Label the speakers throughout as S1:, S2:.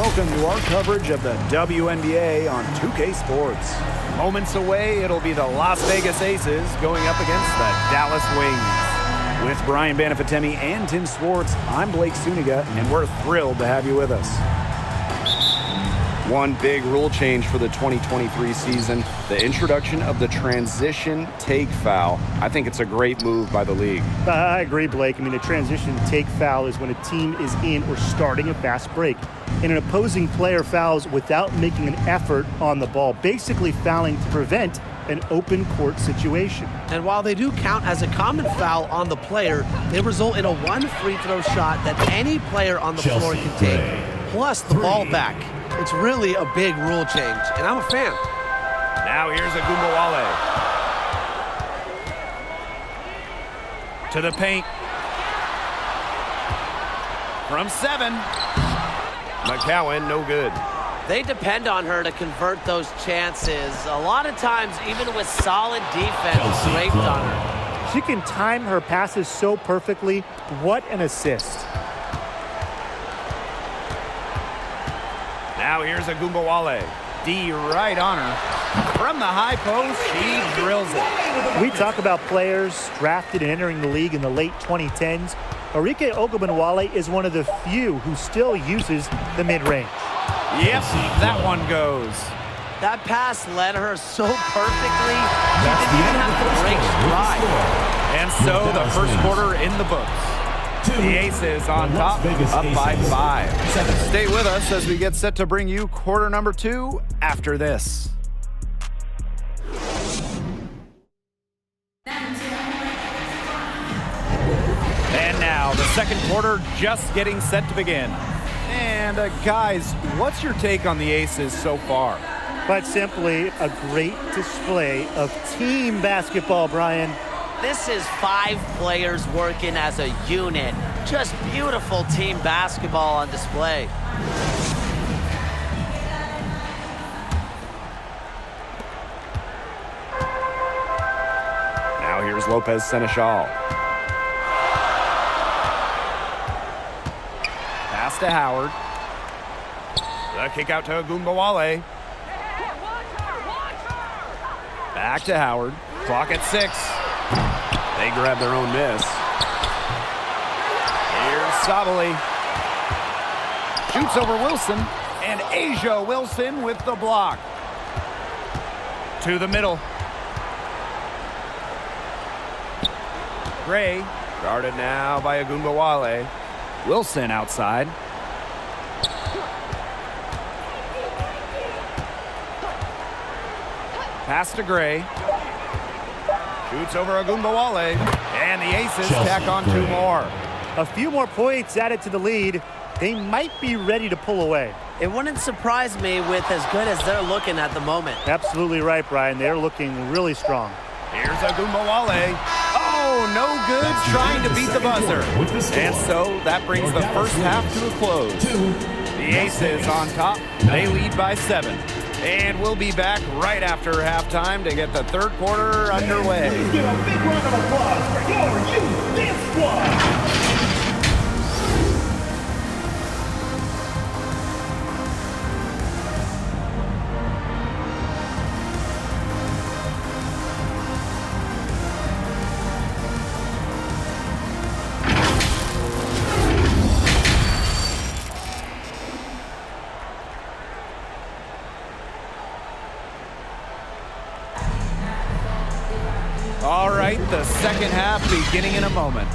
S1: welcome to our coverage of the WNBA on 2K Sports. Moments away, it'll be the Las Vegas Aces going up against the Dallas Wings. With Brian Banafitemi and Tim Swartz, I'm Blake Suniga, and we're thrilled to have you with us.
S2: One big rule change for the 2023 season, the introduction of the transition take foul. I think it's a great move by the league.
S3: I agree, Blake. I mean, a transition take foul is when a team is in or starting a fast break, and an opposing player fouls without making an effort on the ball, basically fouling to prevent an open court situation.
S4: And while they do count as a common foul on the player, they result in a one free throw shot that any player on the floor can take, plus the ball back. It's really a big rule change, and I'm a fan.
S1: Now here's Agumbawale. To the paint. From 7.
S2: McCowan, no good.
S5: They depend on her to convert those chances. A lot of times, even with solid defense draped on her.
S3: She can time her passes so perfectly. What an assist.
S1: Now here's Agumbawale. D right on her. From the high post, she drills it.
S3: We talk about players drafted and entering the league in the late 2010s. Arike Ogunbowale is one of the few who still uses the mid-range.
S1: Yep, that one goes.
S5: That pass led her so perfectly, she didn't even have to break stride.
S1: And so the first quarter in the books. The Aces on top, up by 5. Stay with us as we get set to bring you quarter number 2 after this. And now the second quarter just getting set to begin. And guys, what's your take on the Aces so far?
S3: But simply a great display of team basketball, Brian.
S5: This is 5 players working as a unit. Just beautiful team basketball on display.
S2: Now here's Lopez Seneschal.
S1: Pass to Howard. The kick out to Agumbawale. Back to Howard. Clock at 6.
S2: They grab their own miss.
S1: Here's Sabali. Shoots over Wilson. And Asia Wilson with the block. To the middle. Gray. Guarded now by Agumbawale. Wilson outside. Pass to Gray. Shoots over Agumbawale. And the Aces tack on 2 more.
S3: A few more points added to the lead. They might be ready to pull away.
S5: It wouldn't surprise me with as good as they're looking at the moment.
S3: Absolutely right, Brian. They're looking really strong.
S1: Here's Agumbawale. Oh, no good, trying to beat the buzzer. And so that brings the first half to a close. The Aces on top. They lead by 7. And we'll be back right after halftime to get the third quarter underway.
S6: Please give a big round of applause for your youth dance squad.
S1: All right, the second half beginning in a moment.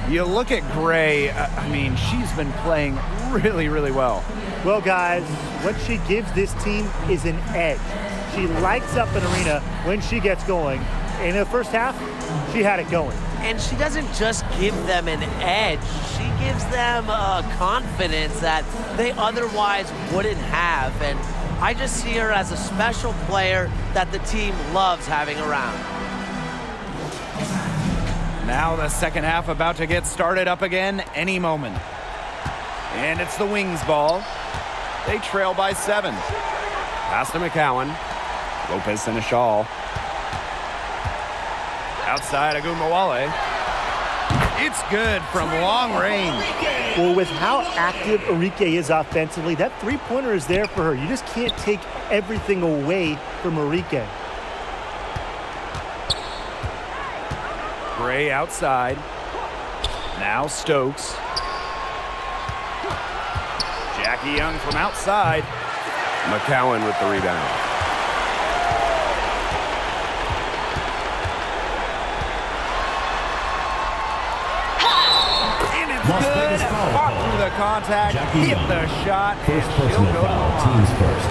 S1: You look at Gray, I mean, she's been playing really, really well.
S3: Well, guys, what she gives this team is an edge. She lights up an arena when she gets going. In the first half, she had it going.
S5: And she doesn't just give them an edge. She gives them a confidence that they otherwise wouldn't have. And I just see her as a special player that the team loves having around.
S1: Now the second half about to get started up again any moment. And it's the Wings ball. They trail by 7.
S2: Pass to McCowan. Lopez Seneschal.
S1: Outside Agumbawale. It's good from long range.
S3: Well, with how active Arike is offensively, that three-pointer is there for her. You just can't take everything away from Arike.
S1: Gray outside. Now Stokes. Jackie Young from outside.
S2: McCowan with the rebound.
S1: And it's good. Fought through the contact. Hit the shot.
S7: First
S1: And she'll
S7: personal
S1: go to the
S7: foul,
S1: line.
S7: teams first.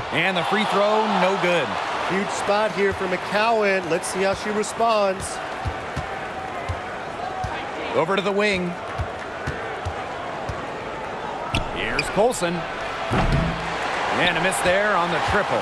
S1: And the free throw, no good.
S8: Huge spot here for McCowan. Let's see how she responds.
S1: Over to the wing. Here's Colson. And a miss there on the triple.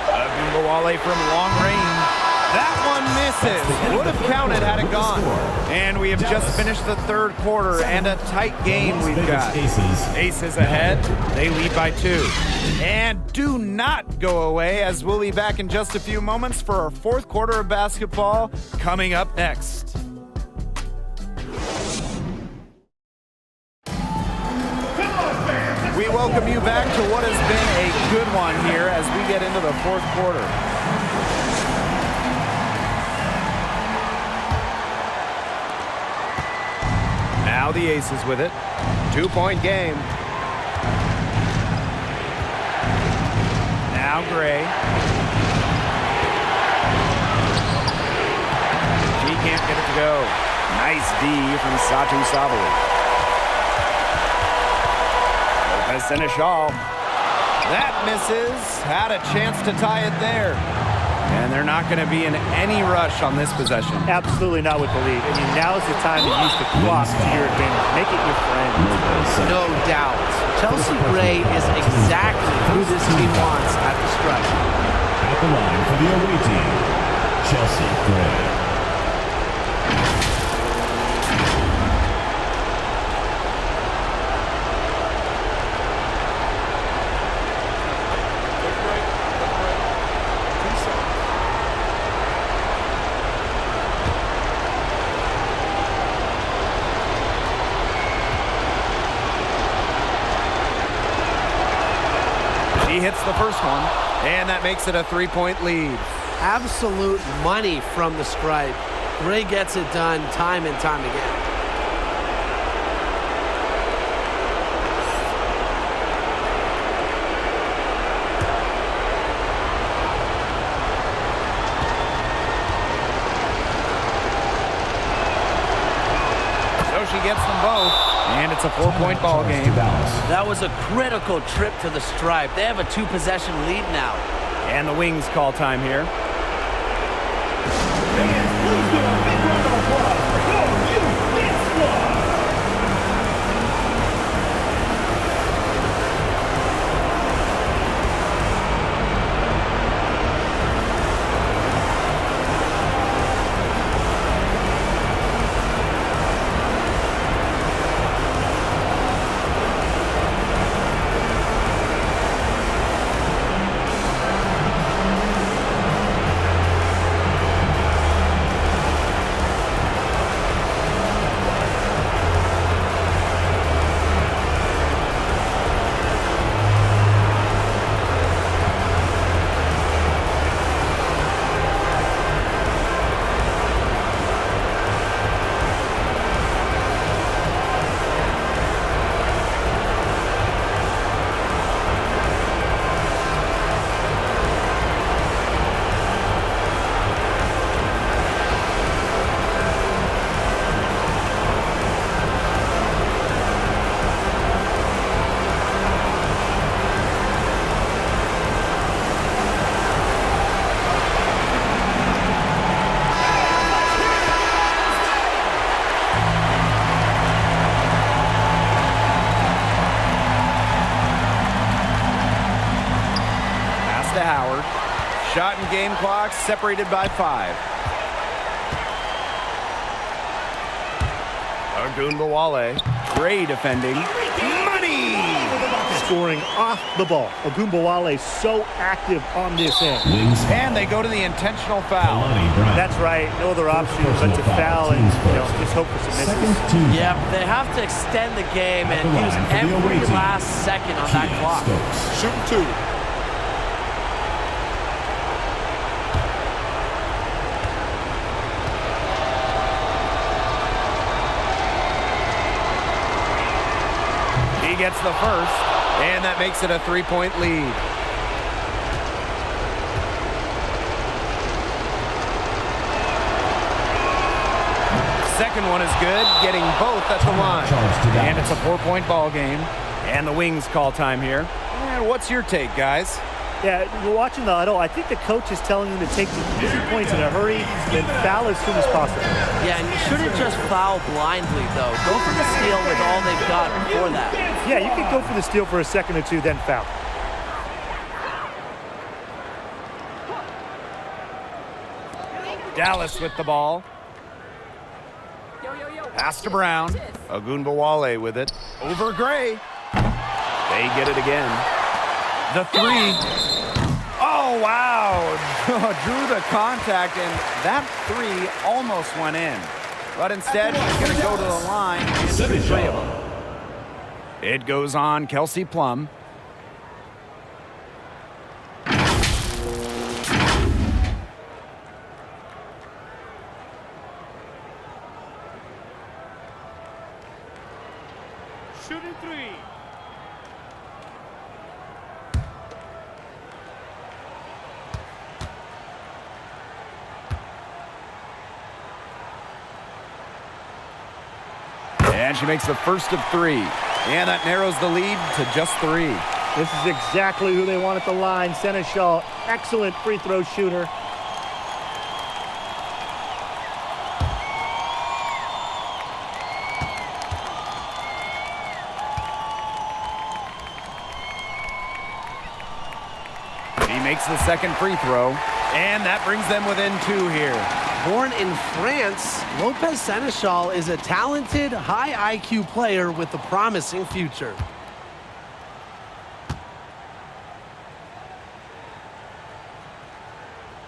S1: Agumbawale from long range. That one misses. Would have counted had it gone. And we have just finished the third quarter and a tight game we've got. Aces ahead. They lead by 2. And do not go away, as we'll be back in just a few moments for our fourth quarter of basketball coming up next. We welcome you back to what has been a good one here as we get into the fourth quarter. Now the Aces with it. 2-point game. Now Gray. She can't get it to go. Nice D from Satu Sabali. Lopez Seneschal. That misses. Had a chance to tie it there. And they're not going to be in any rush on this possession.
S3: Absolutely not with the lead. I mean, now is the time to use the clock to your advantage. Make it your friend.
S4: No doubt. Chelsea Gray is exactly who this team wants at the stretch.
S7: At the line for the away team, Chelsea Gray.
S1: He hits the first one, and that makes it a 3-point lead.
S4: Absolute money from the stripe. Gray gets it done time and time again.
S1: So she gets them both, and it's a 4-point ball game.
S5: That was a critical trip to the stripe. They have a 2-possession lead now.
S1: And the Wings call time here.
S6: Fans, please give a big round of applause for your UNIDOS squad.
S1: Shot and game clock separated by 5. Ogunbowale, great defending. Money!
S3: Scoring off the ball. Ogunbowale so active on this end.
S1: And they go to the intentional foul.
S3: That's right. No other option but to foul and just hope for some misses.
S5: Yeah, they have to extend the game and use every last second on that clock.
S8: Shooting 2.
S1: He gets the first, and that makes it a 3-point lead. Second one is good, getting both at the line. And it's a 4-point ball game. And the Wings call time here. And what's your take, guys?
S3: Yeah, we're watching the huddle. I think the coach is telling them to take the easy points in a hurry and foul as soon as possible.
S5: Yeah, and you shouldn't just foul blindly, though. Go for the steal with all they've got before that.
S3: Yeah, you can go for the steal for a second or two, then foul.
S1: Dallas with the ball. Pass to Brown. Ogunbowale with it. Over Gray. They get it again. The 3. Oh, wow. Drew the contact, and that 3 almost went in. But instead, he's going to go to the line and shoot 3 of them. It goes on Kelsey Plum.
S6: Shooting 3.
S1: And she makes the first of 3. And that narrows the lead to just 3.
S3: This is exactly who they want at the line. Seneschal, excellent free throw shooter.
S1: He makes the second free throw. And that brings them within 2 here.
S4: Born in France, Lopez Seneschal is a talented, high IQ player with a promising future.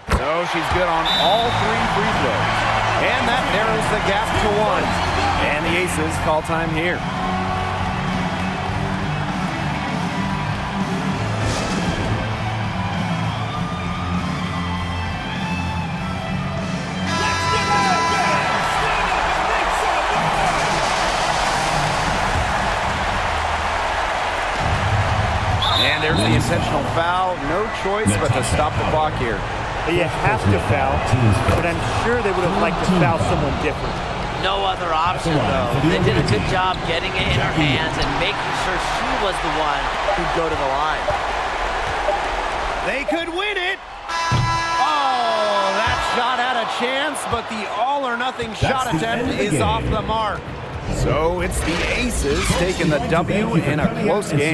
S1: So she's good on all 3 free throws. And that narrows the gap to 1. And the Aces call time here. And there's the intentional foul. No choice but to stop the clock here.
S3: You have to foul, but I'm sure they would have liked to foul someone different.
S5: No other option, though. They did a good job getting it in her hands and making sure she was the one who'd go to the line.
S1: They could win it. Oh, that shot had a chance, but the all-or-nothing shot attempt is off the mark. So it's the Aces taking the W in a close game.